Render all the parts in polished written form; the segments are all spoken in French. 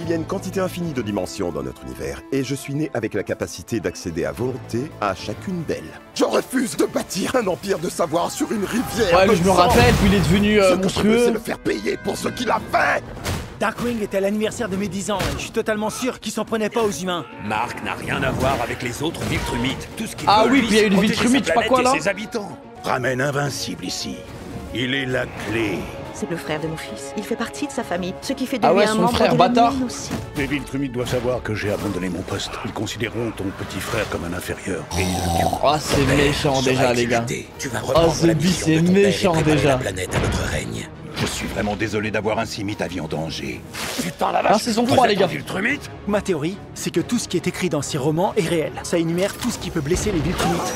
Il y a une quantité infinie de dimensions dans notre univers, et je suis né avec la capacité d'accéder à volonté à chacune d'elles. Je refuse de bâtir un empire de savoir sur une rivière. Ouais, de mais je me sang. rappelle, puis il est devenu Ce que je veux, monstrueux. c'est le faire payer pour ce qu'il a fait. Darkwing était à l'anniversaire de mes 10 ans et je suis totalement sûr qu'il s'en prenait pas aux humains. Mark n'a rien à voir avec les autres Viltrumites. Tout ce qu'il Ah veut, oui, lui, puis il y a c'est une protéger Viltrumite, sa je sais pas quoi, planète là. et ses habitants. Ramène Invincible ici. Il est la clé. C'est le frère de mon fils. Il fait partie de sa famille, ce qui fait de Ah lui ouais, un son membre frère de la bâtard. mienne aussi. Les Viltrumites doivent savoir que j'ai abandonné mon poste. Ils considéreront ton petit frère comme un inférieur. Et ils le tueront. Oh, c'est méchant déjà, les gars. Tu vas Oh, reprendre ce la bis, mission c'est de ton père et méchant préparer déjà. la planète à notre règne. Je suis vraiment désolé d'avoir ainsi mis ta vie en danger. Putain la Ah, saison 3, les gars. Viltrumite. Ma théorie, c'est que tout ce qui est écrit dans ces romans est réel. Ça énumère tout ce qui peut blesser les Viltrumites.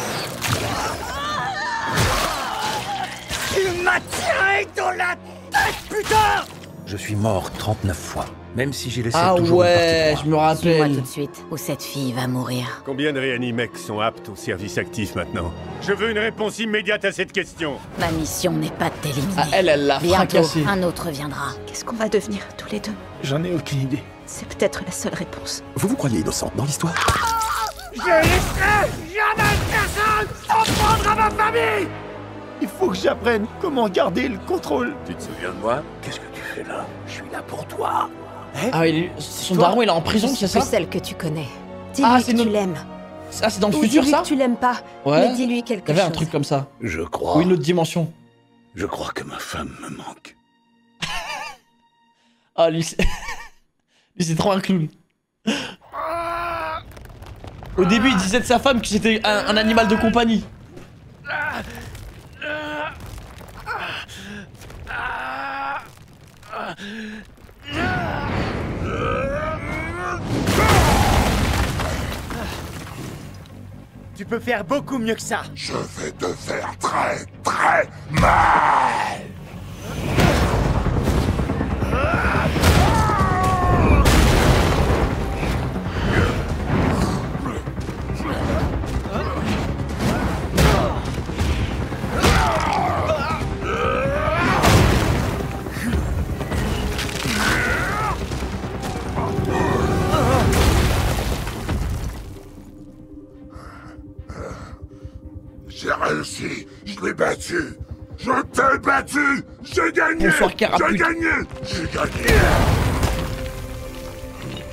Tu m'as tiré dans la tête, putain! Je suis mort 39 fois, même si j'ai laissé Ah toujours une ouais, partie je me Suis-moi tout rappelle. de suite, ou cette fille va mourir. Combien de réanimecs sont aptes au service actif maintenant? Je veux une réponse immédiate à cette question. Ma mission n'est pas de t'éliminer. Ah, elle l'a Bientôt, fracassé. un autre viendra. Qu'est-ce qu'on va devenir tous les deux? J'en ai aucune idée. C'est peut-être la seule réponse. Vous vous croyez innocent dans l'histoire? Je laisserai jamais personne s'en prendre à ma famille! Il faut que j'apprenne comment garder le contrôle. Tu te souviens de moi? Qu'est-ce que tu fais là? Je suis là pour toi. Ah, son daron, il est en prison, c'est ça? Plus celle que tu connais. Dis-lui Ah, que c'est tu une- l'aimes. Ah, c'est dans le Ou futur, dis-lui ça? que tu l'aimes pas. Ouais. Mais dis-lui quelque Il y avait chose. un truc comme ça. Je crois. Ou une autre dimension. Je crois que ma femme me manque. Ah, lui, c'est... lui, c'est trop un clown. Au début, il disait de sa femme que c'était un animal de compagnie. Tu peux faire beaucoup mieux que ça. Je vais te faire très très mal. J'ai réussi, je l'ai battu. Je t'ai battu. J'ai gagné. Bonsoir, Carapuce. J'ai gagné. J'ai gagné.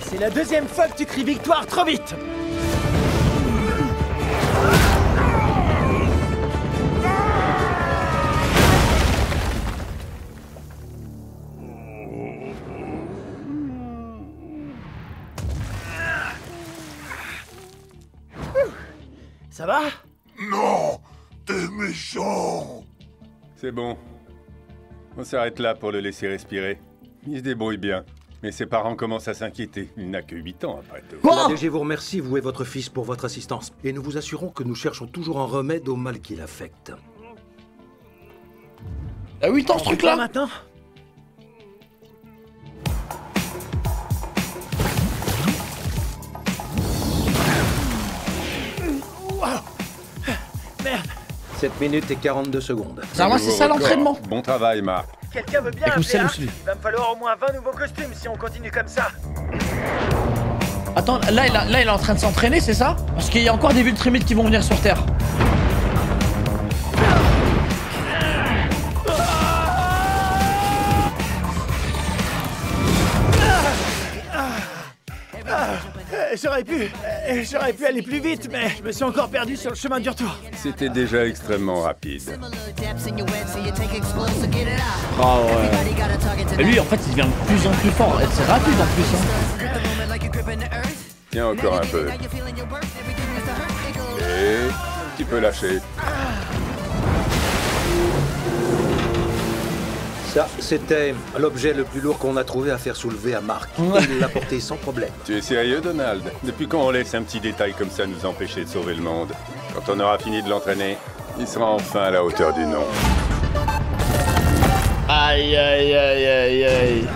C'est la deuxième fois que tu cries victoire trop vite. Ça va? Non, t'es méchant. C'est bon. On s'arrête là pour le laisser respirer. Il se débrouille bien. Mais ses parents commencent à s'inquiéter. Il n'a que 8 ans après tout. La DG vous remercie, vous et votre fils, pour votre assistance. Et nous vous assurons que nous cherchons toujours un remède au mal qu'il affecte. À 8 ans, ce Là truc-là. maintenant? Merde. 7 minutes et 42 secondes. Ça va, c'est Nouveau ça record. l'entraînement. Bon travail, Marc. Quelqu'un veut bien Avec appeler Moussel, Arc? Moussel. Il va me falloir au moins 20 nouveaux costumes si on continue comme ça. Attends, là, il est en train de s'entraîner, c'est ça? Parce qu'il y a encore des Viltrumites qui vont venir sur Terre. J'aurais pu aller plus vite, mais je me suis encore perdu sur le chemin du retour. C'était déjà extrêmement rapide. Ah ouais. Et lui, en fait, il devient de plus en plus fort. Et c'est rapide en plus. Hein. Tiens encore un peu. Et tu peux lâcher. Ça, c'était l'objet le plus lourd qu'on a trouvé à faire soulever à Mark. Ouais. Il l'a porté sans problème. Tu es sérieux, Donald? Depuis quand on laisse un petit détail comme ça nous empêcher de sauver le monde? Quand on aura fini de l'entraîner, il sera enfin à la hauteur du nom. Aïe, aïe, aïe, aïe, aïe.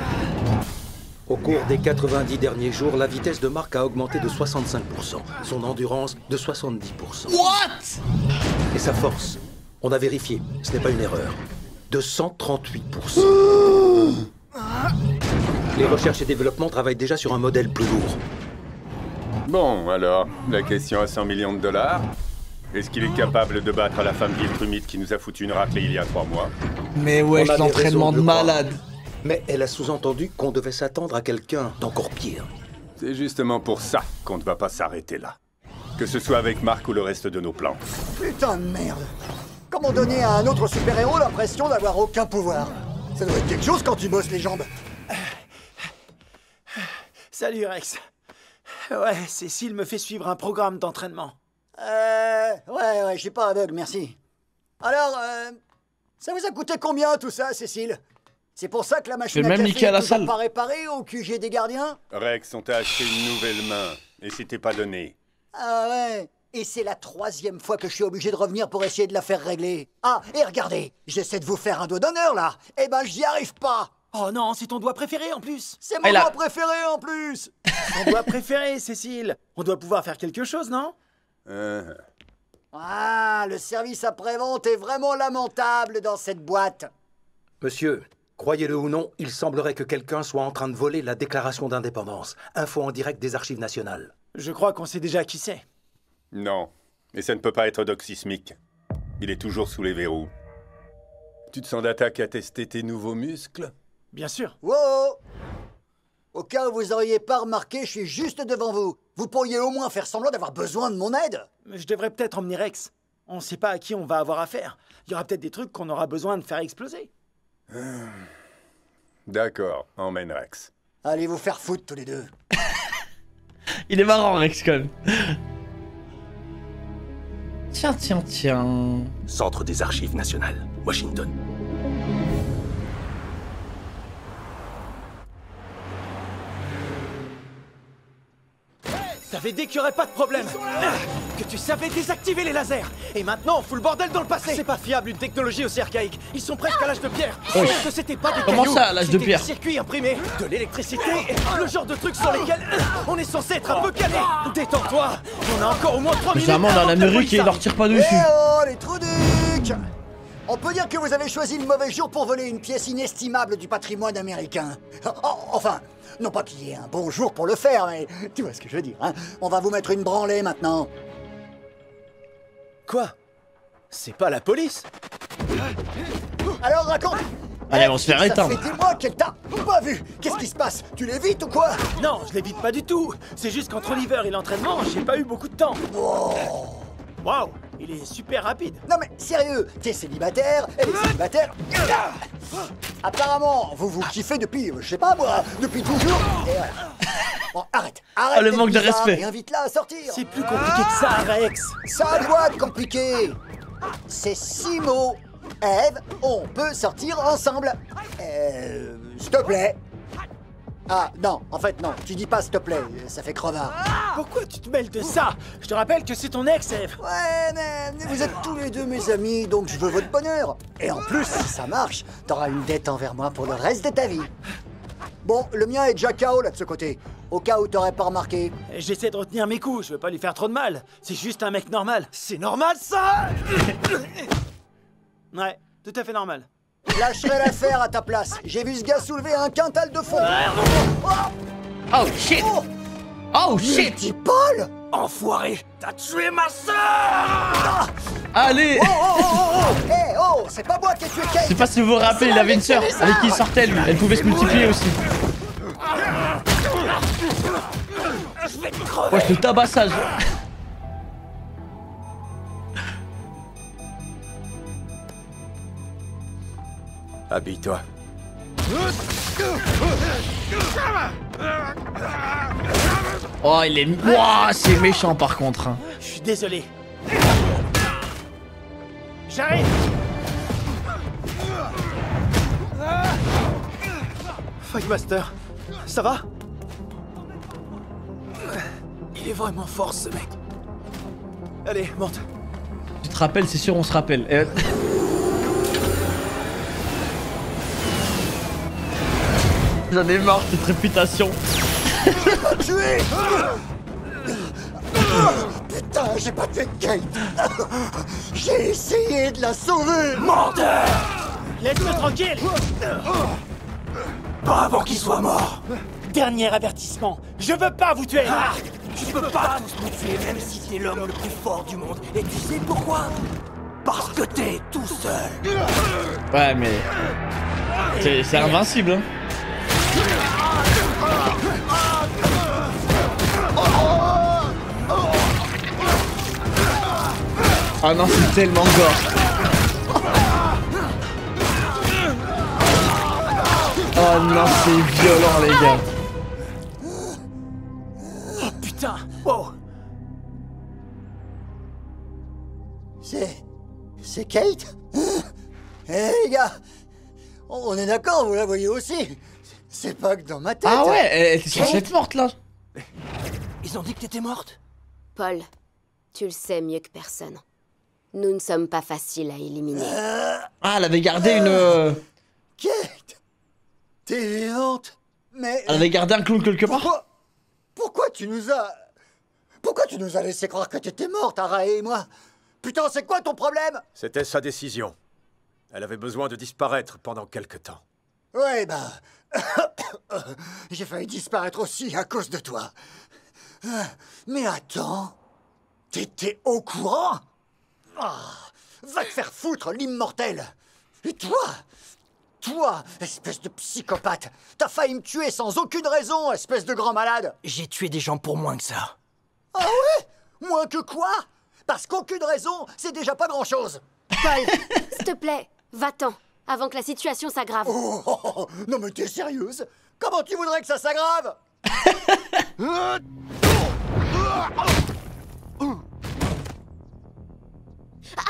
Au cours des 90 derniers jours, la vitesse de Mark a augmenté de 65%, son endurance de 70%. What? Et sa force, on a vérifié, ce n'est pas une erreur, de 138%. Les recherches et développements travaillent déjà sur un modèle plus lourd. Bon, alors, la question à 100 millions de dollars. Est-ce qu'il est capable de battre la femme Viltrumite qui nous a foutu une raclée il y a 3 mois? Mais ouais, On a des l'entraînement raisons de le croire. malade. Mais elle a sous-entendu qu'on devait s'attendre à quelqu'un d'encore pire. C'est justement pour ça qu'on ne va pas s'arrêter là. Que ce soit avec Mark ou le reste de nos plans. Putain de merde. Comment donner à un autre super-héros l'impression d'avoir aucun pouvoir? Ça doit être quelque chose quand tu bosses les jambes. Salut Rex. Ouais, Cécile me fait suivre un programme d'entraînement. Ouais, je suis pas aveugle, merci. Alors, ça vous a coûté combien tout ça, Cécile? C'est pour ça que la machine J'ai à même café niqué à la est toujours salle. pas réparée au QG des gardiens? Rex, on t'a acheté une nouvelle main. Et c'était pas donné. Ah ouais. Et c'est la 3e fois que je suis obligé de revenir pour essayer de la faire régler. Ah, et regardez, j'essaie de vous faire un doigt d'honneur là. Eh ben, j'y arrive pas. Oh non, c'est ton doigt préféré en plus. C'est mon doigt préféré en plus. Ton doigt préféré, Cécile. On doit pouvoir faire quelque chose, non? Ah, le service après-vente est vraiment lamentable dans cette boîte. Monsieur, croyez-le ou non, il semblerait que quelqu'un soit en train de voler la déclaration d'indépendance. Info en direct des archives nationales. Je crois qu'on sait déjà qui c'est. Non. Et ça ne peut pas être Doc Sismic. Il est toujours sous les verrous. Tu te sens d'attaque à tester tes nouveaux muscles? Bien sûr. Wow! Au cas où vous auriez pas remarqué, je suis juste devant vous. Vous pourriez au moins faire semblant d'avoir besoin de mon aide. Mais je devrais peut-être emmener Rex. On sait pas à qui on va avoir affaire. Il y aura peut-être des trucs qu'on aura besoin de faire exploser. D'accord, emmène Rex. Allez vous faire foutre tous les deux. Il est marrant, Rex, quand même. Tiens. Centre des archives nationales, Washington. T'avais dit qu'il y aurait pas de problème. Que tu savais désactiver les lasers. Et maintenant, on fout le bordel dans le passé. C'est pas fiable, une technologie aussi archaïque. Ils sont presque à l'âge de pierre. Oui. Que c'était pas des Comment cailloux, ça, à l'âge de c'était pierre? des circuits imprimés, de l'électricité, le genre de trucs sur lesquels on est censé être un peu calé. Détends-toi. On a encore au moins 3 minutes. Généralement, on a avant que l'Amérique police et il leur arrive. tire pas Eh dessus. oh, les trouducs! On peut dire que vous avez choisi le mauvais jour pour voler une pièce inestimable du patrimoine américain. Enfin, non pas qu'il y ait un bon jour pour le faire, mais tu vois ce que je veux dire, hein? On va vous mettre une branlée maintenant. Quoi? C'est pas la police? Alors raconte! Allez, on se fait éteindre. Ça fait des mois qu'elle t'a pas vu. Qu'est-ce qui se passe? Tu l'évites ou quoi? Non, je l'évite pas du tout. C'est juste qu'entre l'hiver et l'entraînement, j'ai pas eu beaucoup de temps. Waouh, il est super rapide. Non mais sérieux, t'es célibataire, elle est célibataire. Apparemment, vous vous kiffez depuis, je sais pas moi, depuis toujours. Et voilà. Bon, arrête. Ah, le d'être manque de bizarre respect. Et invite-la à sortir. C'est plus compliqué que ça, Rex. Ça doit être compliqué. C'est 6 mots. Eve, on peut sortir ensemble. S'il te plaît. Ah, non, en fait, non. Tu dis pas s'il te plaît, ça fait crevard. Pourquoi tu te mêles de ça? Je te rappelle que c'est ton ex, Eve. Ouais, mais vous êtes tous les deux mes amis, donc je veux votre bonheur. Et en plus, si ça marche, t'auras une dette envers moi pour le reste de ta vie. Bon, le mien est déjà KO là de ce côté. Au cas où t'aurais pas remarqué. J'essaie de retenir mes coups, je veux pas lui faire trop de mal. C'est juste un mec normal. C'est normal, ça? Ouais, tout à fait normal. Lâcherai l'affaire à ta place. J'ai vu ce gars soulever un quintal de fond. Oh shit! Oh shit! Multi-Paul! Enfoiré! T'as tué ma sœur! Allez! Eh oh! C'est pas moi qui ai tué Kate! Je sais pas si vous vous rappelez, il avait une sœur avec qui il sortait lui. Elle pouvait se multiplier aussi. Wesh, le tabassage! Habille-toi. Oh, il est. Ouah, c'est méchant par contre. Hein. Je suis désolé. J'arrive! Fightmaster, ça va? Il est vraiment fort ce mec. Allez, monte. Tu te rappelles, c'est sûr, on se rappelle. J'en ai marre de cette réputation. Tué! Putain, j'ai pas tué Kate! J'ai essayé de la sauver! Menteur! Laisse-le tranquille! Pas avant qu'il soit mort. Dernier avertissement, je veux pas vous tuer. Tu peux pas tous nous tuer, même si t'es l'homme le plus fort du monde. Et tu sais pourquoi? Parce que t'es tout seul. Ouais, mais... C'est invincible, hein. Ah non, c'est tellement gore. Oh non, c'est violent, les gars. Oh putain. Oh. C'est Kate? Eh les gars, on est d'accord, vous la voyez aussi. C'est pas que dans ma tête. Ah ouais, elle était censée être morte, là. Ils ont dit que t'étais morte? Paul, tu le sais mieux que personne. Nous ne sommes pas faciles à éliminer. Ah, elle avait gardé une... Kate, t'es vivante. Mais... Elle avait gardé un clown quelque part. Pourquoi tu nous as laissé croire que t'étais morte, Ara et moi? Putain, c'est quoi ton problème? C'était sa décision. Elle avait besoin de disparaître pendant quelque temps. Ouais, bah... j'ai failli disparaître aussi à cause de toi. Mais attends... T'étais au courant? Va te faire foutre, l'immortel! Et toi, espèce de psychopathe, t'as failli me tuer sans aucune raison, espèce de grand malade! J'ai tué des gens pour moins que ça. Ah ouais? Moins que quoi? Parce qu'aucune raison, c'est déjà pas grand-chose! Paul, s'il te plaît, va-t'en, avant que la situation s'aggrave. Oh, non mais t'es sérieuse? Comment tu voudrais que ça s'aggrave?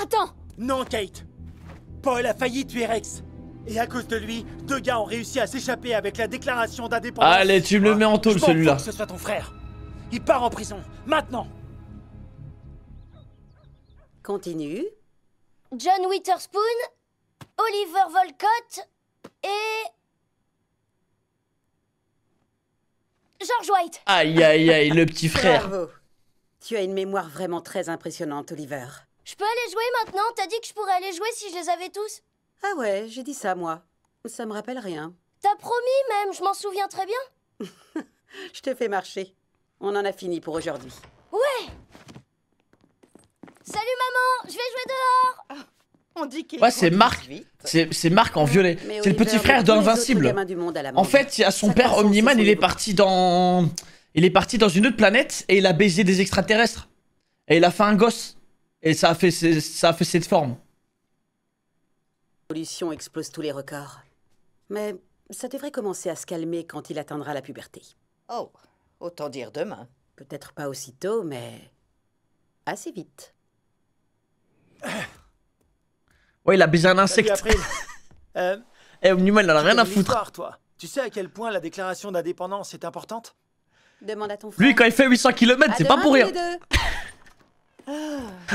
Attends! Non, Kate. Paul a failli tuer Rex. Et à cause de lui, 2 gars ont réussi à s'échapper avec la déclaration d'indépendance. Allez, tu me le mets en tôle, celui-là. Que ce soit ton frère. Il part en prison, maintenant. Continue. John Witherspoon, Oliver Wolcott et... George White. Aïe, aïe, aïe, le petit frère. Bravo. Tu as une mémoire vraiment très impressionnante, Oliver. Je peux aller jouer maintenant? T'as dit que je pourrais aller jouer si je les avais tous? Ah ouais, j'ai dit ça, moi. Ça me rappelle rien. T'as promis même, je m'en souviens très bien. Je te fais marcher. On en a fini pour aujourd'hui. Ouais. Salut maman, je vais jouer dehors. On dit qu'il Ouais, c'est Marc. C'est Marc en violet. C'est le petit frère d'Invincible. En fait, il y a son père Omniman, il est parti dans... Il est parti dans une autre planète et il a baisé des extraterrestres. Et il a fait un gosse. Et ça a fait cette forme. L'évolution explose tous les records. Mais ça devrait commencer à se calmer quand il atteindra la puberté. Oh, autant dire demain. Peut-être pas aussitôt, mais assez vite. Ouais, il a baisé un insecte. Eh, Omniman, il en a rien à foutre. Toi. Tu sais à quel point la déclaration d'indépendance est importante? Demande à ton frère. Lui, quand il fait 800 km, c'est pas pour rien.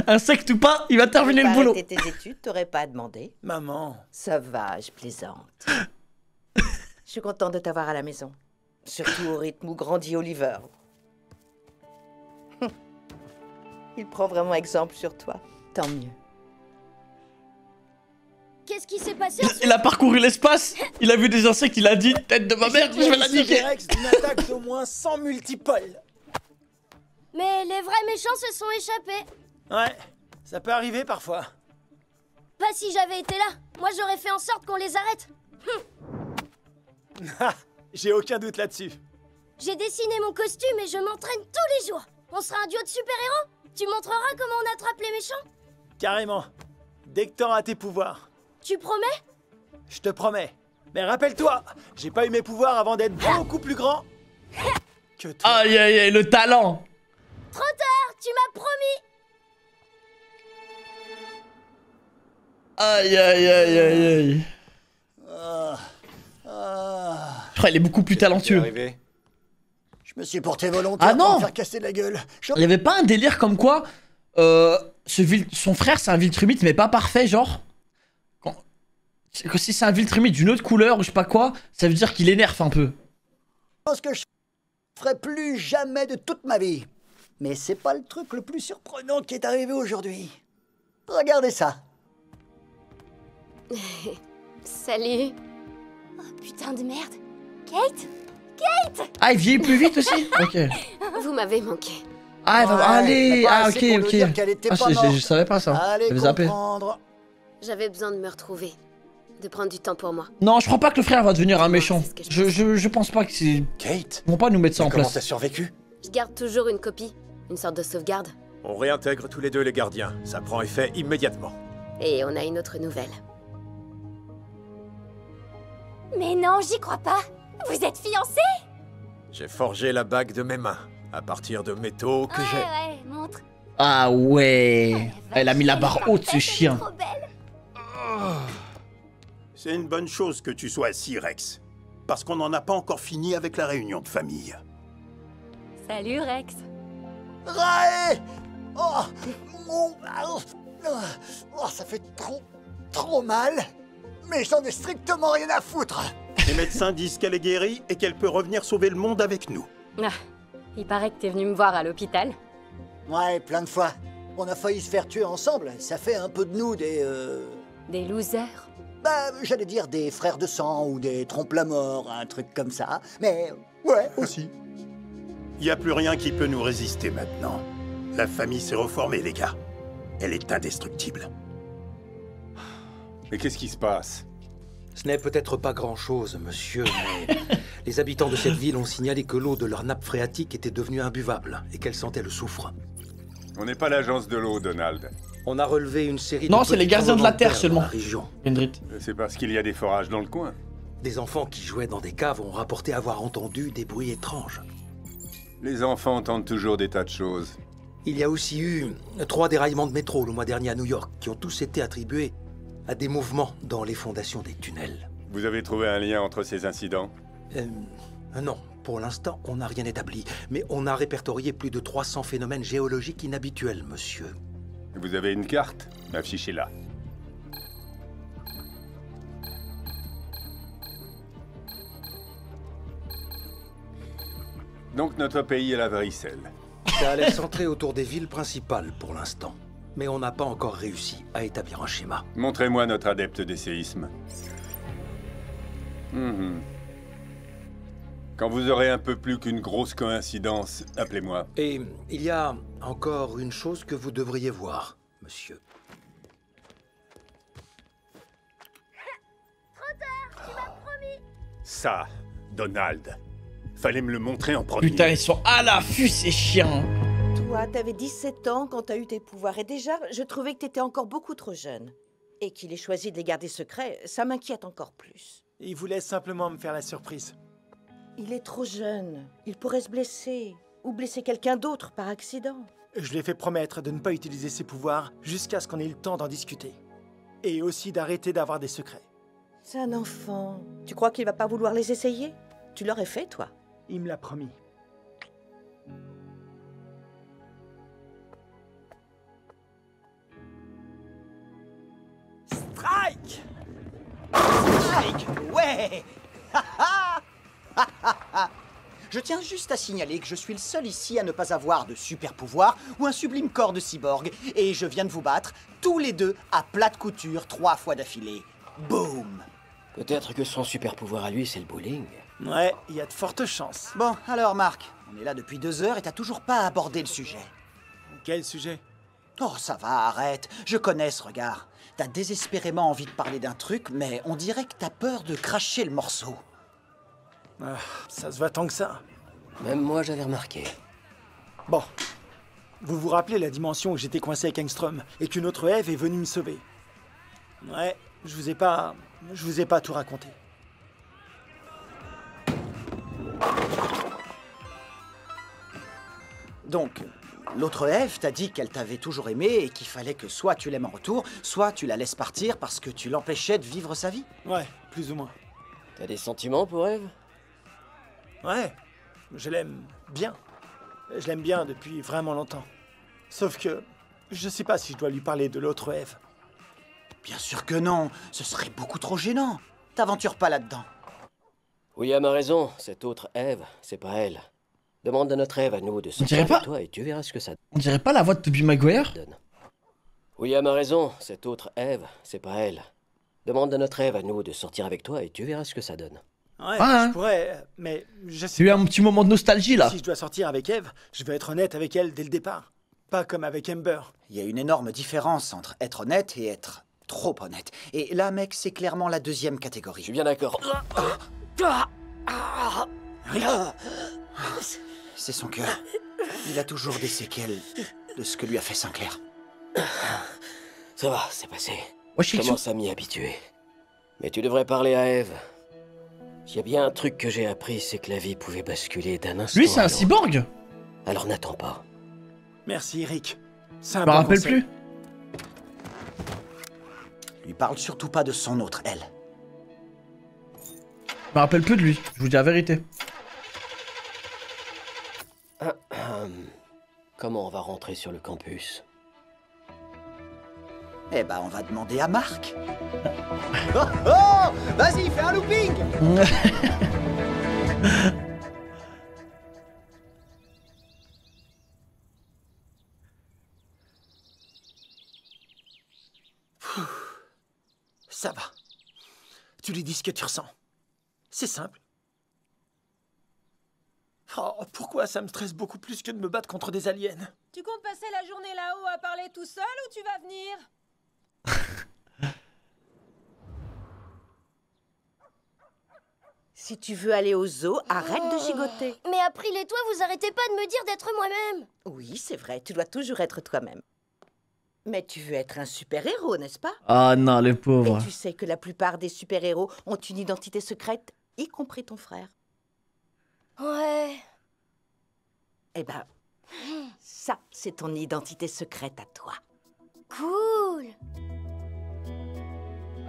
Insecte ou pas, il va terminer le boulot. Tes études, t'aurais pas demandé. Maman. Ça va, je plaisante. Je suis contente de t'avoir à la maison. Surtout au rythme où grandit Oliver. Il prend vraiment exemple sur toi. Tant mieux. Qu'est-ce qui s'est passé? Il a parcouru l'espace, il a vu des insectes, il a dit tête de ma mère, je vais la niquer. Rex d'une attaque d'au moins 100 multiples. Mais les vrais méchants se sont échappés. Ouais, ça peut arriver parfois. Pas si j'avais été là. Moi, j'aurais fait en sorte qu'on les arrête. J'ai aucun doute là-dessus. J'ai dessiné mon costume et je m'entraîne tous les jours. On sera un duo de super-héros. Tu montreras comment on attrape les méchants? Carrément. Dès que t'auras tes pouvoirs. Tu promets? Je te promets. Mais rappelle-toi, j'ai pas eu mes pouvoirs avant d'être beaucoup plus grand que toi. Aïe aïe aïe, le talent. Trop tard, tu m'as promis. Aïe aïe aïe aïe aïe. Je crois qu'il est beaucoup plus talentueux. Je me suis porté volontaire pour me faire casser la gueule. Il y avait pas un délire comme quoi son frère c'est un Viltrumite mais pas parfait, genre que si c'est un Viltrumite d'une autre couleur ou je sais pas quoi, ça veut dire qu'il énerve un peu. Ce que je ferai plus jamais de toute ma vie. Mais c'est pas le truc le plus surprenant qui est arrivé aujourd'hui. Regardez ça. Salut. Oh putain de merde. Kate? Kate! Ah, il vieillit plus vite aussi? Ok. Vous m'avez manqué. Ah, elle va... Allez! Ah, ok, ok. Ah, je savais pas ça. Allez comprendre. J'avais besoin de me retrouver. De prendre du temps pour moi. Non, je crois pas que le frère va devenir un méchant. Je pense pas que c'est... Kate? Ils vont pas nous mettre ça en place. Comment t'as survécu? Je garde toujours une copie. Une sorte de sauvegarde. On réintègre tous les deux les gardiens. Ça prend effet immédiatement. Et on a une autre nouvelle. Mais non, j'y crois pas. Vous êtes fiancés? J'ai forgé la bague de mes mains. À partir de métaux que j'ai... Ouais, montre. Ah ouais. Elle a mis la barre haute, ce chien. Trop belle. C'est une bonne chose que tu sois assis, Rex. Parce qu'on n'en a pas encore fini avec la réunion de famille. Salut, Rex. Rae! Oh, ça fait trop mal. Mais j'en ai strictement rien à foutre. Les médecins disent qu'elle est guérie et qu'elle peut revenir sauver le monde avec nous. Ah, il paraît que t'es venu me voir à l'hôpital. Ouais, plein de fois. On a failli se faire tuer ensemble. Ça fait un peu de nous des... Des losers? Bah, j'allais dire des frères de sang ou des trompe-la-mort, un truc comme ça. Mais, ouais, aussi. Il n'y a plus rien qui peut nous résister maintenant. La famille s'est reformée, les gars. Elle est indestructible. Mais qu'est-ce qui se passe? Ce n'est peut-être pas grand-chose, monsieur, mais les habitants de cette ville ont signalé que l'eau de leur nappe phréatique était devenue imbuvable et qu'elle sentait le soufre. On n'est pas l'agence de l'eau, Donald. On a relevé une série non, de... c'est les gardiens de la terre seulement. Hendrit. C'est parce qu'il y a des forages dans le coin. Des enfants qui jouaient dans des caves ont rapporté avoir entendu des bruits étranges. Les enfants entendent toujours des tas de choses. Il y a aussi eu 3 déraillements de métro le mois dernier à New York qui ont tous été attribués à des mouvements dans les fondations des tunnels. Vous avez trouvé un lien entre ces incidents? Non, pour l'instant, on n'a rien établi. Mais on a répertorié plus de 300 phénomènes géologiques inhabituels, monsieur. Vous avez une carte? Affichez-la. Donc notre pays est la varicelle. Ça allait centrer autour des villes principales pour l'instant. Mais on n'a pas encore réussi à établir un schéma. Montrez-moi notre adepte des séismes. Quand vous aurez un peu plus qu'une grosse coïncidence, appelez-moi. Et il y a encore une chose que vous devriez voir, monsieur. Trop tard, tu m'as promis. Ça, Donald. Fallait me le montrer en premier. Putain, ils sont à l'affût, ces chiens. Toi, t'avais 17 ans quand t'as eu tes pouvoirs. Et déjà, je trouvais que t'étais encore beaucoup trop jeune. Et qu'il ait choisi de les garder secrets, ça m'inquiète encore plus. Il voulait simplement me faire la surprise. Il est trop jeune. Il pourrait se blesser. Ou blesser quelqu'un d'autre par accident. Je lui ai fait promettre de ne pas utiliser ses pouvoirs jusqu'à ce qu'on ait eu le temps d'en discuter. Et aussi d'arrêter d'avoir des secrets. C'est un enfant. Tu crois qu'il va pas vouloir les essayer? Tu l'aurais fait, toi? Il me l'a promis. Strike! Strike! Ouais! Je tiens juste à signaler que je suis le seul ici à ne pas avoir de super pouvoir ou un sublime corps de cyborg. Et je viens de vous battre, tous les deux, à plate couture, 3 fois d'affilée. Boum! Peut-être que son super pouvoir à lui, c'est le bowling. Ouais, il y a de fortes chances. Bon, alors Marc, on est là depuis 2 heures et t'as toujours pas abordé le sujet. Quel sujet? Oh, ça va, arrête. Je connais ce regard. T'as désespérément envie de parler d'un truc, mais on dirait que t'as peur de cracher le morceau. Ah, ça se voit tant que ça. Même moi, j'avais remarqué. Bon. Vous vous rappelez la dimension où j'étais coincé avec Engstrom et qu'une autre Ève est venue me sauver? Ouais, je vous ai pas tout raconté. Donc, l'autre Ève t'a dit qu'elle t'avait toujours aimé et qu'il fallait que soit tu l'aimes en retour, soit tu la laisses partir parce que tu l'empêchais de vivre sa vie? Ouais, plus ou moins. T'as des sentiments pour Ève? Ouais, je l'aime bien. Je l'aime bien depuis vraiment longtemps. Sauf que je sais pas si je dois lui parler de l'autre Ève. Bien sûr que non, ce serait beaucoup trop gênant. T'aventures pas là-dedans. William a raison, cette autre Ève, c'est pas elle. Demande à notre Ève à nous de sortir avec toi et tu verras ce que ça donne. On dirait pas la voix de Tobey Maguire? William a raison, cette autre Ève, c'est pas elle. Demande à notre Ève à nous de sortir avec toi et tu verras ce que ça donne. Ouais, Ah, je pourrais, mais je sais J'ai eu un petit moment de nostalgie là. Si je dois sortir avec Eve, je vais être honnête avec elle dès le départ. Pas comme avec Amber. Il y a une énorme différence entre être honnête et être trop honnête. Et là, mec, c'est clairement la deuxième catégorie. Je suis bien d'accord. C'est son cœur. Il a toujours des séquelles de ce que lui a fait Sinclair. Ça va, c'est passé. Je Je commence à m'y habituer. Mais tu devrais parler à Eve. S'il y a bien un truc que j'ai appris, c'est que la vie pouvait basculer d'un instant. Lui, c'est à un l'autre. cyborg. Alors n'attends pas. Merci, Rick. Je me rappelle plus. Lui parle surtout pas de son autre elle. Je me rappelle plus de lui, je vous dis la vérité. Comment on va rentrer sur le campus? Eh ben, on va demander à Marc. Oh, oh, vas-y, fais un looping. Ça va. Tu lui dis ce que tu ressens. C'est simple. Oh, pourquoi ça me stresse beaucoup plus que de me battre contre des aliens? Tu comptes passer la journée là-haut à parler tout seul ou tu vas venir? Si tu veux aller au zoo, arrête de gigoter. Mais April et toi, vous arrêtez pas de me dire d'être moi-même. Oui, c'est vrai, tu dois toujours être toi-même. Mais tu veux être un super-héros, n'est-ce pas? Ah non, le pauvre. Et tu sais que la plupart des super-héros ont une identité secrète, y compris ton frère. Ouais. Eh ben, ça, c'est ton identité secrète à toi. Cool.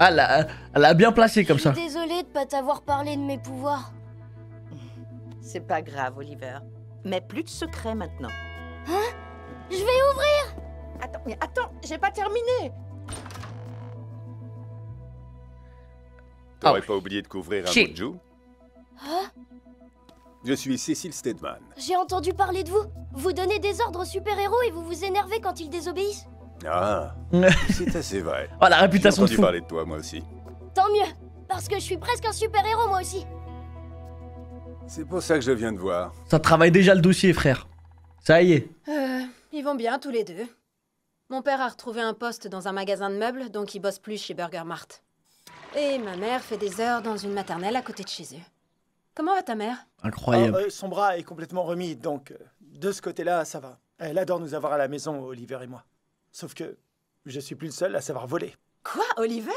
Ah, elle a bien placé comme ça. Je suis désolée de pas t'avoir parlé de mes pouvoirs. C'est pas grave, Oliver. Mais plus de secrets maintenant. Hein? Je vais ouvrir. Attends, j'ai pas terminé. T'aurais pas oublié de couvrir un Shit. Mojo? Hein? Je suis Cécile Stedman. J'ai entendu parler de vous. Vous donnez des ordres aux super-héros et vous vous énervez quand ils désobéissent. Ah, c'est assez vrai. Oh, la réputation de J'ai fou. entendu parler de toi, moi aussi. Tant mieux, parce que je suis presque un super-héros moi aussi. C'est pour ça que je viens de voir. Ça travaille déjà le dossier, frère. Ça y est. Ils vont bien tous les deux. Mon père a retrouvé un poste dans un magasin de meubles, donc il bosse plus chez Burger Mart. Et ma mère fait des heures dans une maternelle à côté de chez eux. Comment va ta mère? Incroyable. Son bras est complètement remis, donc de ce côté-là, ça va. Elle adore nous avoir à la maison, Oliver et moi. Sauf que je suis plus le seul à savoir voler. Quoi, Oliver?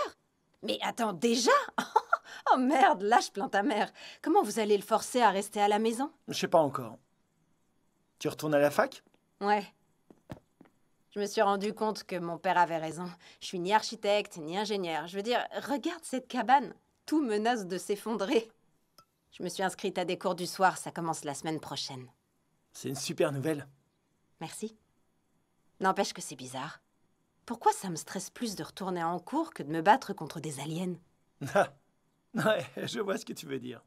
Mais attends, déjà? Oh merde, lâche plein ta mère. Comment vous allez le forcer à rester à la maison? Je sais pas encore. Tu retournes à la fac? Ouais. Je me suis rendu compte que mon père avait raison. Je suis ni architecte, ni ingénieur. Je veux dire, regarde cette cabane. Tout menace de s'effondrer. Je me suis inscrite à des cours du soir, ça commence la semaine prochaine. C'est une super nouvelle. Merci. N'empêche que c'est bizarre. Pourquoi ça me stresse plus de retourner en cours que de me battre contre des aliens? Ouais, je vois ce que tu veux dire.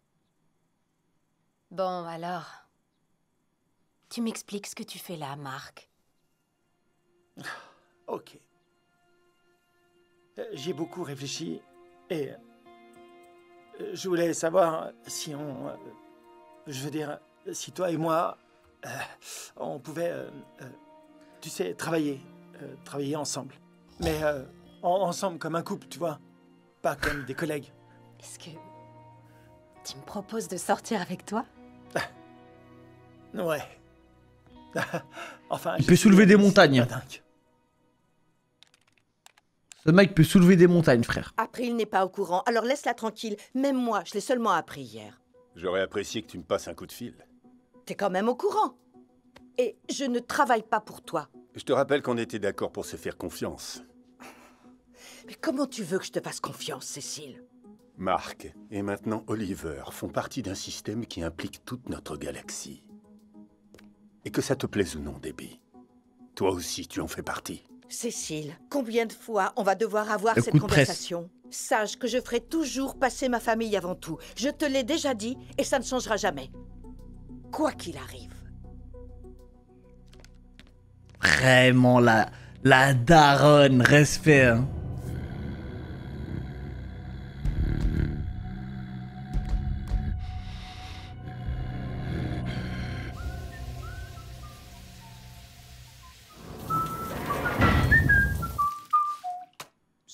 Bon, alors... Tu m'expliques ce que tu fais là, Marc? Ok. J'y ai beaucoup réfléchi et... je voulais savoir si on... je veux dire, si toi et moi... on pouvait... tu sais, travailler ensemble. Mais ensemble comme un couple, tu vois. Pas comme des collègues. Est-ce que... tu me proposes de sortir avec toi? Ouais. Enfin... Il peut soulever des montagnes. Ce mec peut soulever des montagnes, frère. April n'est pas au courant, alors laisse-la tranquille. Même moi, je l'ai seulement appris hier. J'aurais apprécié que tu me passes un coup de fil. T'es quand même au courant. Et je ne travaille pas pour toi. Je te rappelle qu'on était d'accord pour se faire confiance. Mais comment tu veux que je te fasse confiance, Cécile? Marc et maintenant Oliver font partie d'un système qui implique toute notre galaxie. Et que ça te plaise ou non, Debbie, toi aussi tu en fais partie. Cécile, combien de fois on va devoir avoir Le cette coup de presse. conversation? Sache que je ferai toujours passer ma famille avant tout. Je te l'ai déjà dit et ça ne changera jamais. Quoi qu'il arrive. Vraiment, la daronne, respect. Hein.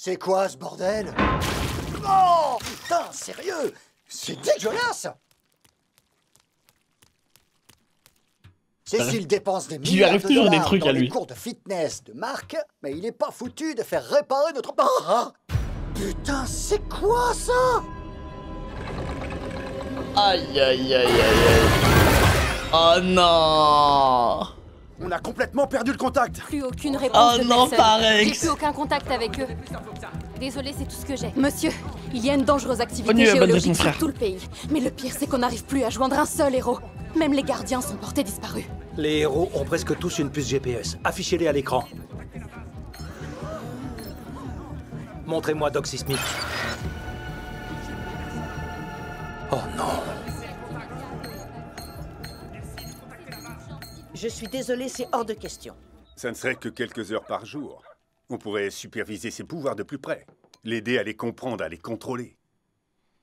C'est quoi ce bordel? Oh putain, sérieux? C'est dégueulasse! Cécile dépense des milliards de dollars dans les cours de fitness de marque, mais il est pas foutu de faire réparer notre... Ah putain, c'est quoi ça? Aïe aïe aïe aïe aïe. Oh non. On a complètement perdu le contact. Plus aucune réponse de non, personne. Parex. J'ai plus aucun contact avec eux. Désolée, c'est tout ce que j'ai. Monsieur, il y a une dangereuse activité Bonne géologique frère. sur tout le pays. Mais le pire, c'est qu'on n'arrive plus à joindre un seul héros. Même les gardiens sont portés disparus. Les héros ont presque tous une puce GPS. Affichez-les à l'écran. Montrez-moi Doc Sismic. Oh non. Je suis désolé, c'est hors de question. Ça ne serait que quelques heures par jour. On pourrait superviser ses pouvoirs de plus près. L'aider à les comprendre, à les contrôler.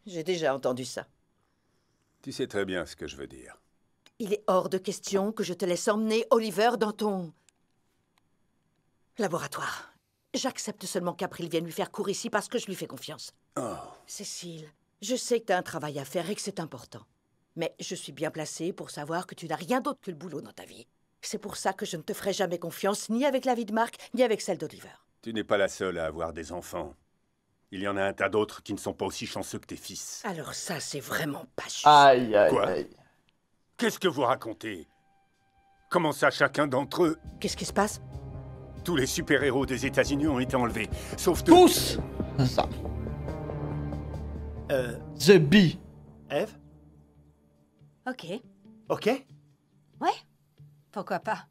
J'ai déjà entendu ça. Tu sais très bien ce que je veux dire. Il est hors de question que je te laisse emmener Oliver dans ton... laboratoire. J'accepte seulement qu'April vienne lui faire cours ici parce que je lui fais confiance. Oh. Cécile, je sais que t'as un travail à faire et que c'est important. Mais je suis bien placée pour savoir que tu n'as rien d'autre que le boulot dans ta vie. C'est pour ça que je ne te ferai jamais confiance, ni avec la vie de Mark, ni avec celle d'Oliver. Tu n'es pas la seule à avoir des enfants. Il y en a un tas d'autres qui ne sont pas aussi chanceux que tes fils. Alors ça, c'est vraiment pas juste. Aïe aïe Quoi? aïe. Qu'est-ce que vous racontez? Comment ça, chacun d'entre eux? Qu'est-ce qui se passe? Tous les super-héros des États-Unis ont été enlevés, sauf deux. Tous. Ça. The Bee. Eve? Ok. Ok? Ouais. Pourquoi pas?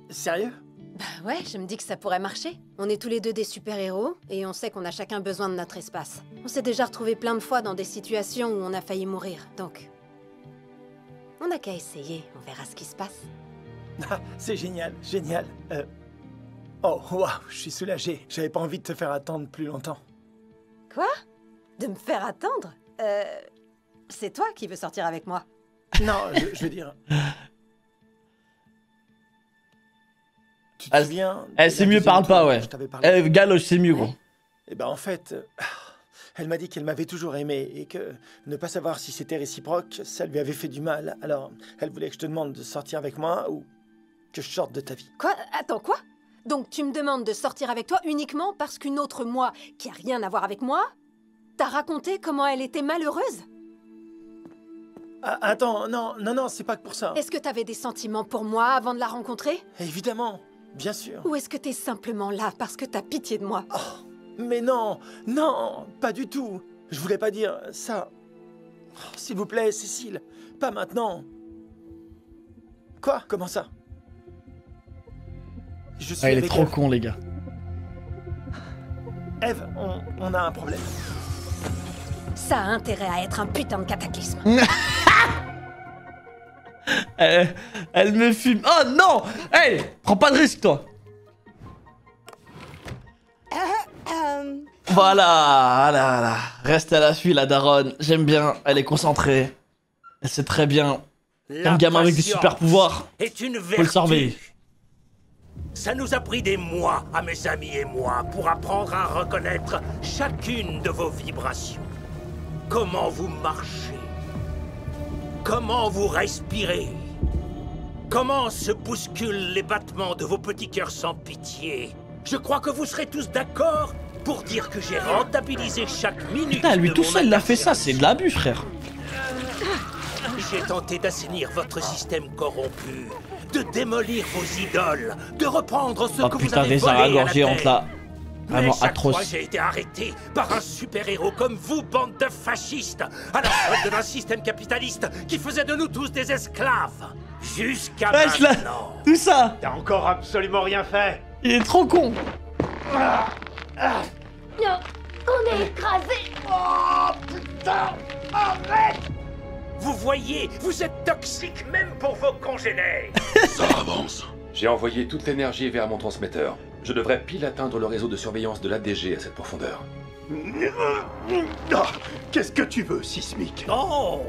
Sérieux? Bah ouais, je me dis que ça pourrait marcher. On est tous les deux des super-héros, et on sait qu'on a chacun besoin de notre espace. On s'est déjà retrouvés plein de fois dans des situations où on a failli mourir, donc... on n'a qu'à essayer, on verra ce qui se passe. Ah, c'est génial, génial. Oh, waouh, je suis soulagé. J'avais pas envie de te faire attendre plus longtemps. Quoi? De me faire attendre? C'est toi qui veux sortir avec moi? Non, je veux dire... Tu te souviens? C'est mieux, parle pas, ouais. Galoche, c'est mieux, gros. Eh ben, en fait, elle m'a dit qu'elle m'avait toujours aimé et que ne pas savoir si c'était réciproque, ça lui avait fait du mal. Alors, elle voulait que je te demande de sortir avec moi ou que je sorte de ta vie. Quoi? Attends, quoi? Donc tu me demandes de sortir avec toi uniquement parce qu'une autre moi, qui a rien à voir avec moi, t'a raconté comment elle était malheureuse? Ah, attends, non, c'est pas que pour ça. Est-ce que t'avais des sentiments pour moi avant de la rencontrer? Évidemment, bien sûr. Ou est-ce que t'es simplement là parce que t'as pitié de moi? Oh, mais non, pas du tout. Je voulais pas dire ça. Oh, s'il vous plaît, Cécile, pas maintenant. Quoi? Comment ça? Je suis il est avec trop Eve. con, les gars. Eve, on a un problème. Ça a intérêt à être un putain de cataclysme. Elle me fume. Oh non! Hey, prends pas de risque, toi. Voilà. Reste à l'affût, la daronne. J'aime bien. Elle est concentrée. Elle sait très bien qu'un gamin avec des super pouvoirs, est une faut le surveiller. Ça nous a pris des mois, à mes amis et moi, pour apprendre à reconnaître chacune de vos vibrations. Comment vous marchez? Comment vous respirez? Comment se bousculent les battements de vos petits cœurs sans pitié? Je crois que vous serez tous d'accord pour dire que j'ai rentabilisé chaque minute. Putain, lui de tout mon seul l'a fait ça, c'est de l'abus, frère. J'ai tenté d'assainir votre système corrompu, de démolir vos idoles, de reprendre ce Oh que vous putain, avez des volé à la ragorgés terre. honte là. Mais Vraiment chaque fois, atroce. j'ai été arrêté par un super-héros comme vous, bande de fascistes, à la solde d'un système capitaliste qui faisait de nous tous des esclaves. Jusqu'à Wesh, là, maintenant. tout ça. T'as encore absolument rien fait. Il est trop con. Non, on est écrasés. Oh putain, arrête! Vous voyez, vous êtes toxique même pour vos congénères. Ça avance. J'ai envoyé toute l'énergie vers mon transmetteur. Je devrais pile atteindre le réseau de surveillance de l'ADG à cette profondeur. Qu'est-ce que tu veux, Sismic? Oh,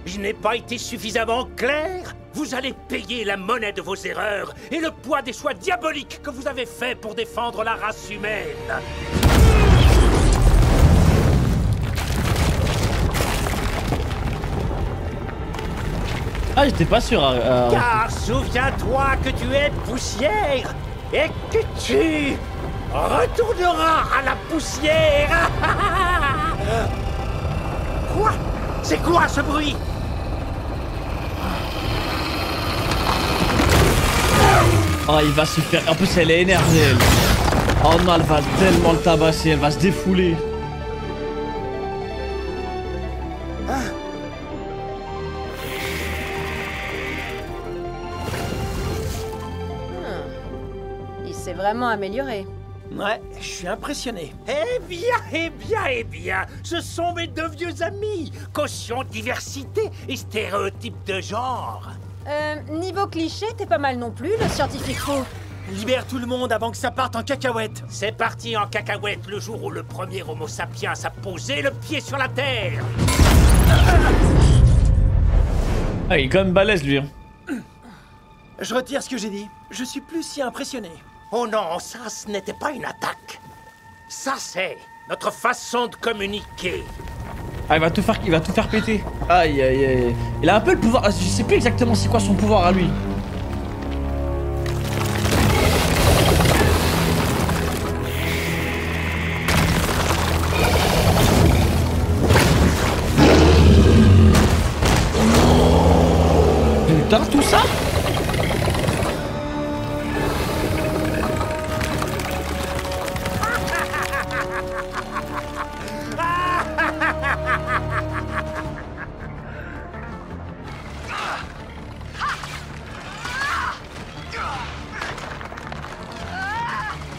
je n'ai pas été suffisamment clair? Vous allez payer la monnaie de vos erreurs et le poids des choix diaboliques que vous avez faits pour défendre la race humaine. Ah, j'étais pas sûr. Car souviens-toi que tu es poussière et que tu retourneras à la poussière. Quoi? C'est quoi ce bruit? Oh, il va se faire... En plus, elle est énervée, elle. Oh non, elle va tellement le tabasser, elle va se défouler. Il s'est vraiment amélioré. Ouais, je suis impressionné. Eh bien, ce sont mes deux vieux amis. Caution diversité et stéréotypes de genre. Niveau cliché, t'es pas mal non plus, le scientifique faux. Libère tout le monde avant que ça parte en cacahuète. C'est parti en cacahuète le jour où le premier Homo sapiens a posé le pied sur la Terre. Ah, il est quand même balèze, lui. Je retire ce que j'ai dit. Je suis plus si impressionné. Oh non, ça, ce n'était pas une attaque. Ça, c'est notre façon de communiquer. Ah, il va tout faire péter. Aïe, aïe, aïe. Il a un peu le pouvoir. Je sais plus exactement c'est quoi son pouvoir à lui. Putain, tout ça?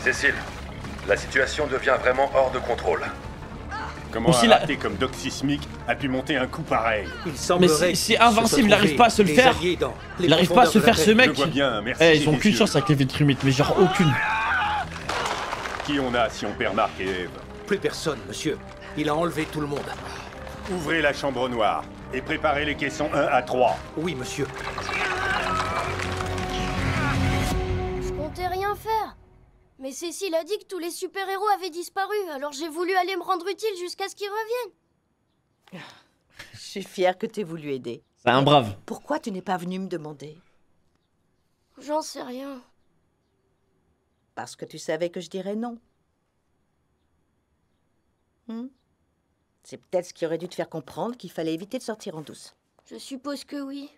Cécile, la situation devient vraiment hors de contrôle. Comment un raté comme Doc Sismic a pu monter un coup pareil? Mais c'est invincible, il n'arrive pas à se le faire. Il n'arrive pas à se faire ce mec. Eh, ils ont aucune chance avec les Viltrumites, mais genre aucune. Qui on a si on perd Marc et Eve? Plus personne, monsieur. Il a enlevé tout le monde. Ouvrez la chambre noire et préparez les caissons 1 à 3. Oui, monsieur. Je comptais rien faire. Mais Cécile a dit que tous les super-héros avaient disparu, alors j'ai voulu aller me rendre utile jusqu'à ce qu'ils reviennent. Je suis fière que t'aies voulu aider. C'est un brave. Pourquoi tu n'es pas venu me demander? J'en sais rien. Parce que tu savais que je dirais non. C'est peut-être ce qui aurait dû te faire comprendre qu'il fallait éviter de sortir en douce. Je suppose que oui.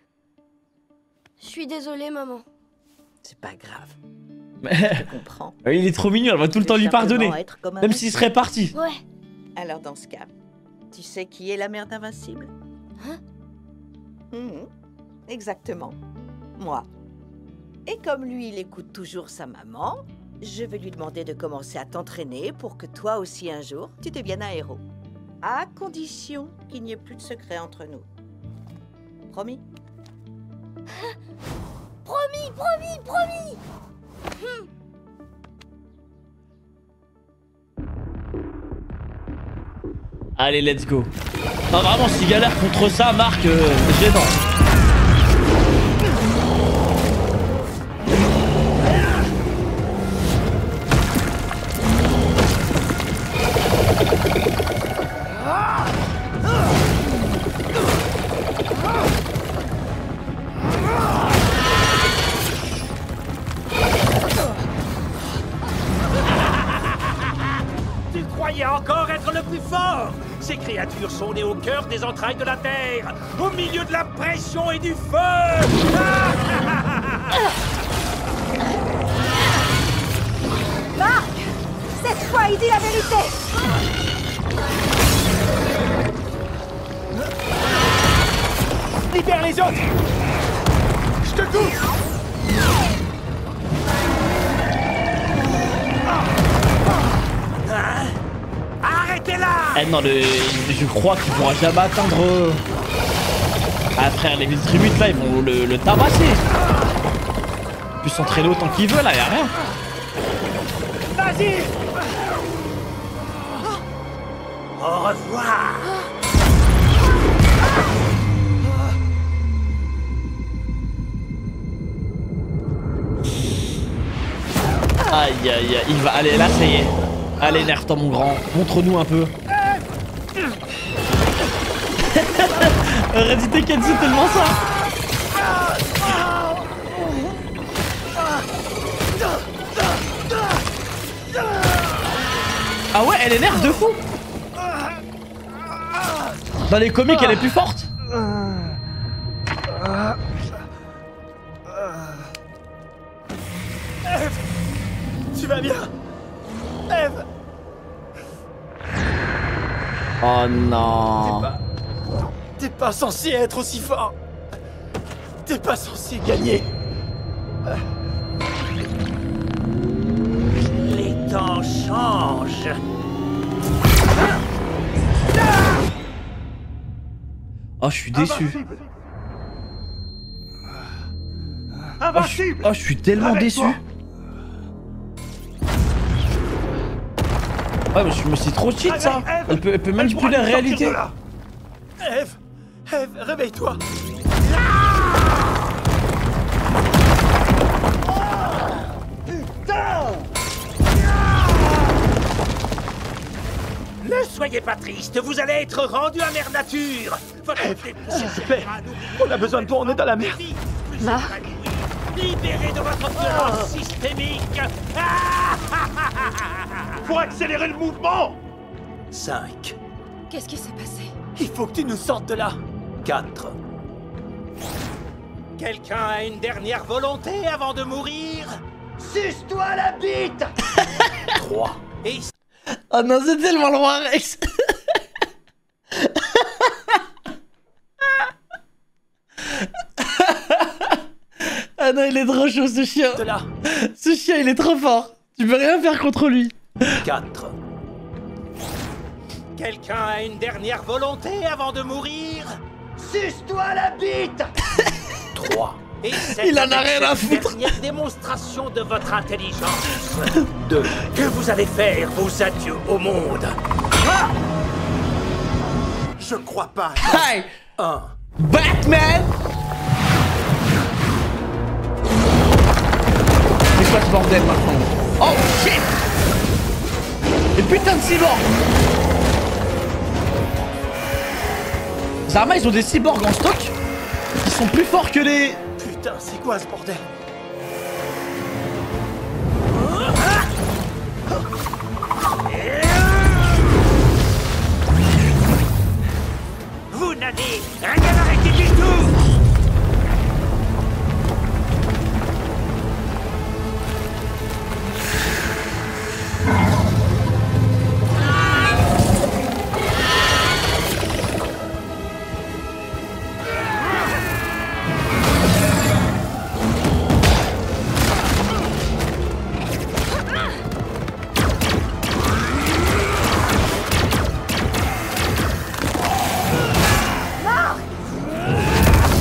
Je suis désolée, maman. C'est pas grave. Je comprends. Il est trop mignon, elle va tout le temps lui pardonner. Même s'il serait parti. Ouais. Alors dans ce cas, tu sais qui est la mère d'Invincible? Hein? Exactement. Moi. Et comme lui, il écoute toujours sa maman, je vais lui demander de commencer à t'entraîner pour que toi aussi un jour, tu deviennes un héros. À condition qu'il n'y ait plus de secret entre nous. Promis? Promis, promis, promis! Allez, let's go. Non, vraiment, s'il galère contre ça, Marc, c'est gênant. Tu croyais encore être le plus fort? Ces créatures sont nées au cœur des entrailles de la Terre, au milieu de la pression et du feu. Marc! Cette fois, il dit la vérité! Libère les autres! Je te coupe! Arrêtez-la! Eh non, je crois qu'il pourra jamais atteindre... Ah frère, les Viltrumites là, ils vont le tabasser. Il peut s'entraîner autant qu'il veut là, y'a rien. Vas-y! Au revoir! Ah. Aïe aïe aïe, il va... Allez, là ça y est. Allez, énerve-toi mon grand, montre-nous un peu. Ready Taken, c'est tellement ça. Ah ouais, elle énerve de fou. Dans les comics, elle est plus forte. Eve, tu vas bien? Eve. Oh non. T'es pas censé être aussi fort. T'es pas censé gagner. Les temps changent. Oh, je suis déçu. Oh, je suis tellement déçu. Ouais, mais c'est trop cheat ça. Elle peut manipuler la réalité. Eve, réveille-toi. Putain! Ne soyez pas triste, vous allez être rendu à mère nature. S'il te plaît, on a besoin de toi, on est dans la merde. Marc. Libérez de votre violence systémique. Faut accélérer le mouvement. 5. Qu'est-ce qui s'est passé? Il faut que tu nous sortes de là. 4. Quelqu'un a une dernière volonté avant de mourir? Suce-toi la bite. 3. Et... Oh non, c'est tellement le roi Rex. Ah non, il est trop chaud ce chien. De là. Ce chien, il est trop fort. Tu peux rien faire contre lui. 4. Quelqu'un a une dernière volonté avant de mourir? Suce-toi la bite. 3. Et il en a rien à foutre. Dernière démonstration de votre intelligence. 2. Que vous allez faire vos adieux au monde? Je crois pas. Hey! 1. Batman! C'est quoi ce bordel maintenant? Oh shit! Et putain de cyborg! Zama, ils ont des cyborgs en stock qui sont plus forts que les... Putain, c'est quoi ce bordel? Vous n'allez rien arrêter du tout!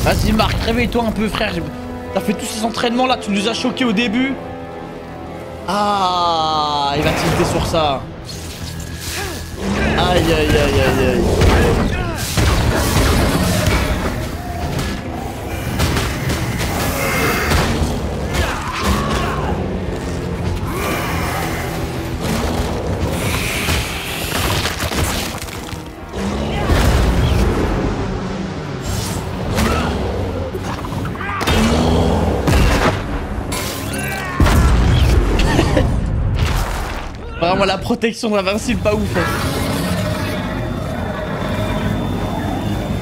Vas-y Marc, réveille-toi un peu frère. T'as fait tous ces entraînements là, tu nous as choqués au début. Ah, il va tilter sur ça. Aïe aïe aïe aïe aïe. Vraiment la protection d'invincible pas ouf.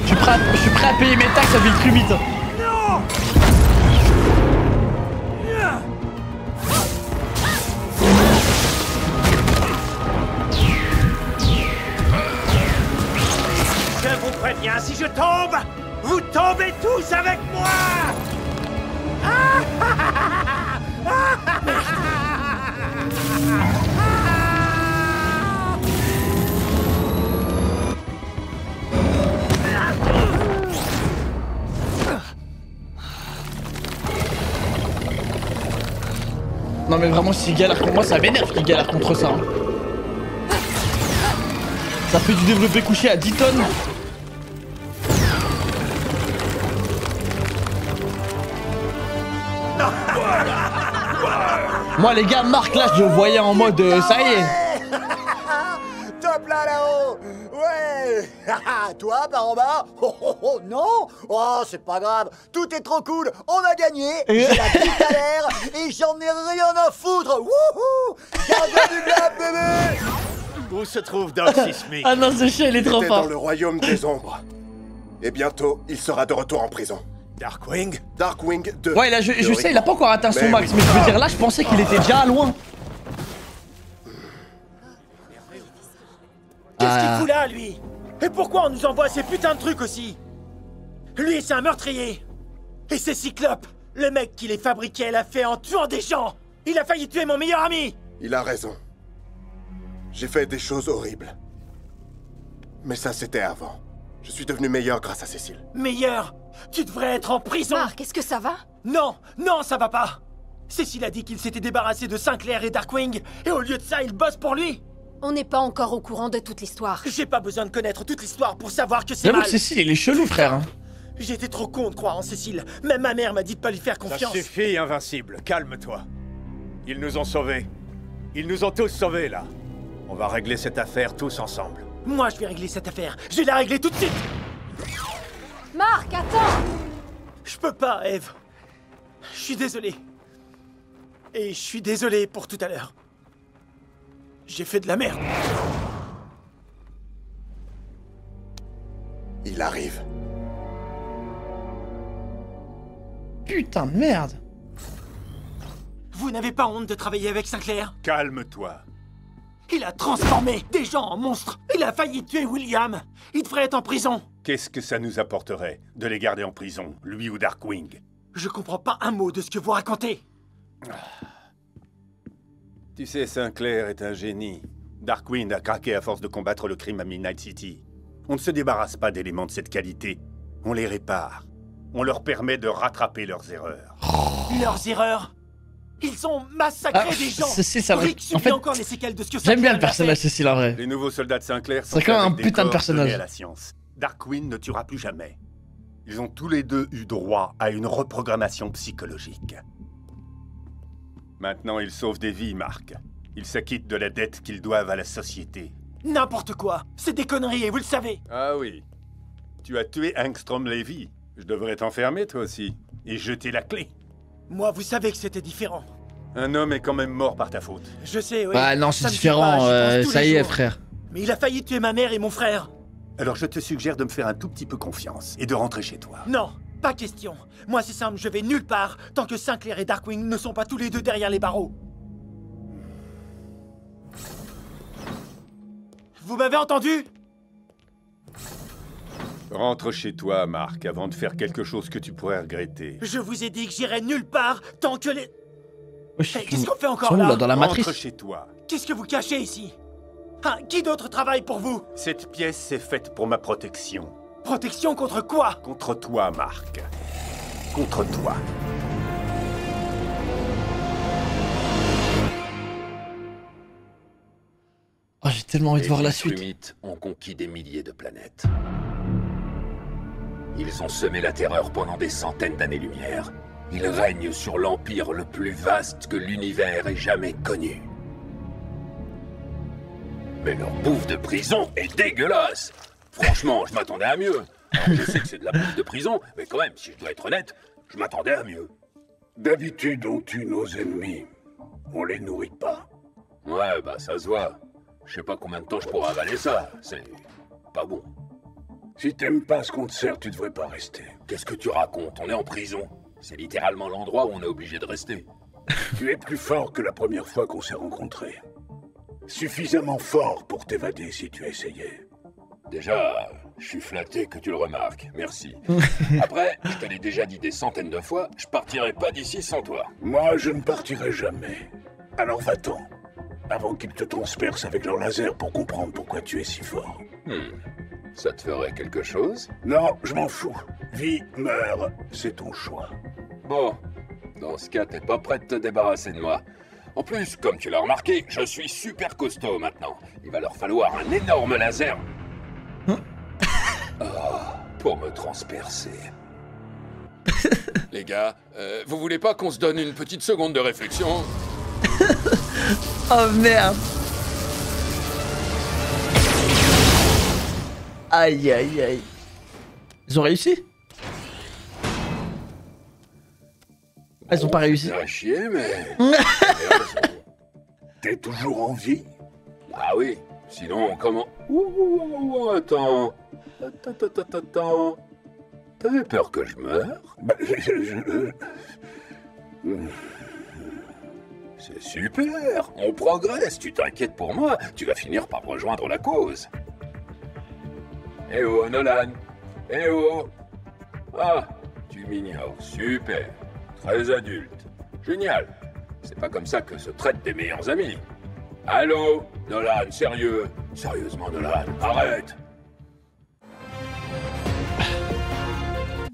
Je suis prêt à payer mes taxes à Viltrumite. Non! Je vous préviens, si je tombe, vous tombez tous avec moi! Non mais vraiment s'il galère contre moi, ça m'énerve qu'il galère contre ça. Ça fait du développé couché à 10 tonnes. Moi les gars, Marc là je le voyais en mode ça y est. Top là-haut. Ouais. Toi par en bas. Oh, non. Oh, c'est pas grave. Tout est trop cool. On a gagné. J'ai la bite à l'air et j'en ai rien à foutre. Wouhou. Garde du blab, bébé. Où se trouve Darcy Smith? Ah non, ce chien il est trop fort. Dans le royaume des ombres. Et bientôt, il sera de retour en prison. Darkwing? Darkwing 2. Ouais, là je sais, il a pas encore atteint son max, mais je veux dire là, je pensais qu'il était déjà loin. Qu'est-ce qu'il fout là, lui? Et pourquoi on nous envoie ces putains de trucs aussi? Lui, c'est un meurtrier. Et c'est Cyclope, le mec qui les fabriquait, l'a fait en tuant des gens. Il a failli tuer mon meilleur ami. Il a raison. J'ai fait des choses horribles. Mais ça, c'était avant. Je suis devenu meilleur grâce à Cécile. Meilleur? Tu devrais être en prison. Marc, est-ce que ça va? Non, non, ça va pas. Cécile a dit qu'il s'était débarrassé de Sinclair et Darkwing, et au lieu de ça, il bosse pour lui. On n'est pas encore au courant de toute l'histoire. J'ai pas besoin de connaître toute l'histoire pour savoir que c'est J'avoue mal. que Cécile, il est chelou, frère. J'étais trop con de croire en Cécile. Même ma mère m'a dit de pas lui faire confiance. Ça suffit, Invincible. Calme-toi. Ils nous ont sauvés. Ils nous ont tous sauvés, là. On va régler cette affaire tous ensemble. Moi, je vais régler cette affaire. Je vais la régler tout de suite. Marc, attends! Je peux pas, Eve. Je suis désolé. Et je suis désolé pour tout à l'heure. J'ai fait de la merde. Il arrive. Putain de merde. Vous n'avez pas honte de travailler avec Sinclair? Calme-toi. Il a transformé des gens en monstres. Il a failli tuer William. Il devrait être en prison. Qu'est-ce que ça nous apporterait de les garder en prison, lui ou Darkwing? Je comprends pas un mot de ce que vous racontez. Tu sais, Sinclair est un génie. Darkwing a craqué à force de combattre le crime à Midnight City. On ne se débarrasse pas d'éléments de cette qualité. On les répare. On leur permet de rattraper leurs erreurs. Leurs erreurs? Ils ont massacré des gens. Cécile, ça va. Rick subit En fait, encore les séquelles de ce que j'aime bien le Sinclair a fait. personnage Cécile en vrai. Les nouveaux soldats de Sinclair sont C'est quand même un avec des putain de corps personnage. donnés à la science. Darkwing ne tuera plus jamais. Ils ont tous les deux eu droit à une reprogrammation psychologique. Maintenant, ils sauvent des vies, Marc. Ils s'acquittent de la dette qu'ils doivent à la société. N'importe quoi. C'est des conneries et vous le savez. Ah oui. Tu as tué Angstrom Levy. Je devrais t'enfermer, toi aussi. Et jeter la clé. Moi, vous savez que c'était différent. Un homme est quand même mort par ta faute. Je sais, oui. Bah non, Ça c'est me différent. fait pas, j'y pense tous Ça les y est, jours. frère. Mais il a failli tuer ma mère et mon frère. Alors je te suggère de me faire un tout petit peu confiance et de rentrer chez toi. Non, pas question. Moi, c'est simple, je vais nulle part tant que Sinclair et Darkwing ne sont pas tous les deux derrière les barreaux. Vous m'avez entendu? Rentre chez toi, Marc, avant de faire quelque chose que tu pourrais regretter. Je vous ai dit que j'irai nulle part tant que les... Hey, qu'est-ce qu'on fait Ils encore sont où, là? là, dans la Rentre matrice? chez toi. Qu'est-ce que vous cachez ici? Hein, qui d'autre travaille pour vous? Cette pièce est faite pour ma protection. Protection contre quoi? Contre toi, Marc. Contre toi. Oh, j'ai tellement envie de voir la Les suite. Trumites ont conquis des milliers de planètes. Ils ont semé la terreur pendant des centaines d'années-lumière. Ils règnent sur l'empire le plus vaste que l'univers ait jamais connu. Mais leur bouffe de prison est dégueulasse. Franchement, je m'attendais à mieux. Alors, je sais que c'est de la bouffe de prison, mais quand même, si je dois être honnête, je m'attendais à mieux. D'habitude, on tue nos ennemis. On les nourrit pas. Ouais, bah ça se voit. Je sais pas combien de temps je pourrais avaler ça. C'est pas bon. Si t'aimes pas ce qu'on te sert, tu devrais pas rester. Qu'est-ce que tu racontes? On est en prison. C'est littéralement l'endroit où on est obligé de rester. Tu es plus fort que la première fois qu'on s'est rencontrés. Suffisamment fort pour t'évader si tu essayais. Déjà, je suis flatté que tu le remarques. Merci. Après, je te l'ai déjà dit des centaines de fois, je partirai pas d'ici sans toi. Moi, je ne partirai jamais. Alors va-t'en. Avant qu'ils te transpercent avec leur laser pour comprendre pourquoi tu es si fort. Ça te ferait quelque chose? Non, je m'en fous. Vis, meurs, c'est ton choix. Bon, dans ce cas, t'es pas prêt de te débarrasser de moi. En plus, comme tu l'as remarqué, je suis super costaud maintenant. Il va leur falloir un énorme laser. Pour me transpercer. Les gars, vous voulez pas qu'on se donne une petite seconde de réflexion? Oh merde. Aïe aïe aïe. Ils ont réussi? Ah, ils ont pas réussi. Ça a chier, mais... T'es toujours en vie? Ah oui, sinon comment... Attends... Attends... T'avais peur que je meure? Bah, C'est super, on progresse, tu t'inquiètes pour moi, tu vas finir par rejoindre la cause. Eh oh, Nolan! Eh oh! Ah, tu m'ignores, super, très adulte, génial. C'est pas comme ça que se traitent des meilleurs amis. Allô, Nolan, sérieux? Sérieusement, Nolan, arrête!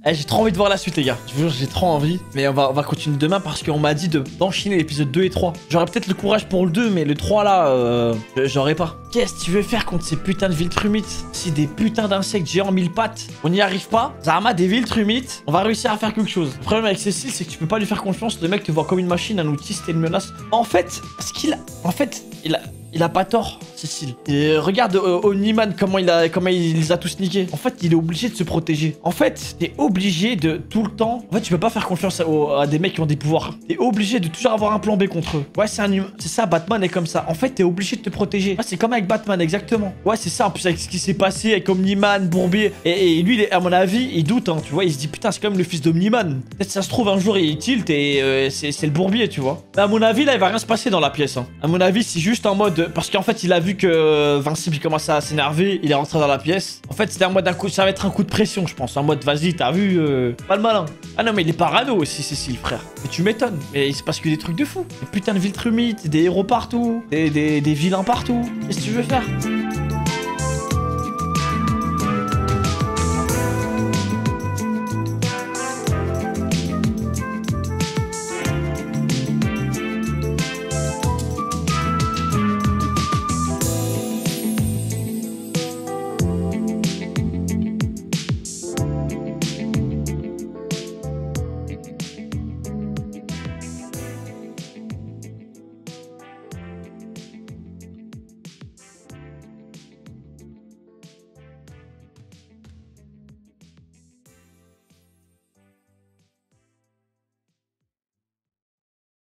Eh, j'ai trop envie de voir la suite, les gars. Je vous jure, j'ai trop envie. Mais on va continuer demain parce qu'on m'a dit d'enchaîner l'épisode 2 et 3. J'aurais peut-être le courage pour le 2, mais le 3 là, j'aurais pas. Qu'est-ce que tu veux faire contre ces putains de Viltrumites? Si des putains d'insectes géants 1000 pattes, on n'y arrive pas. Zahama, des Viltrumites, on va réussir à faire quelque chose. Le problème avec Cécile, c'est que tu peux pas lui faire confiance. Le mec te voit comme une machine, un autiste et une menace. En fait, il a pas tort, Cécile. Et regarde Omniman, comment il les a tous niqués. En fait, il est obligé de se protéger. En fait, t'es obligé de tout le temps... En fait, tu peux pas faire confiance à des mecs qui ont des pouvoirs. T'es obligé de toujours avoir un plan B contre eux. Ouais, c'est ça, Batman est comme ça. En fait, t'es obligé de te protéger. Ouais, c'est comme avec Batman, exactement. Ouais, c'est ça. En plus, avec ce qui s'est passé avec Omniman, Bourbier. Et lui, à mon avis, il doute, hein, tu vois. Il se dit, putain, c'est quand même le fils d'Omniman. Peut-être ça se trouve, un jour, il tilt et c'est le Bourbier, tu vois. Mais à mon avis, là, il va rien se passer dans la pièce. Hein. À mon avis, c'est juste en mode... Parce qu'en fait, il a vu que Vincible il commençait à s'énerver, il est rentré dans la pièce. En fait, c'était en mode un coup, ça va être un coup de pression, je pense. En mode, vas-y, t'as vu, pas le malin. Ah non, mais il est parano aussi, Cécile, frère. Mais tu m'étonnes. Mais il se passe que des trucs de fou. Des putains de Viltrumites, des héros partout, des vilains partout. Qu'est-ce que tu veux faire?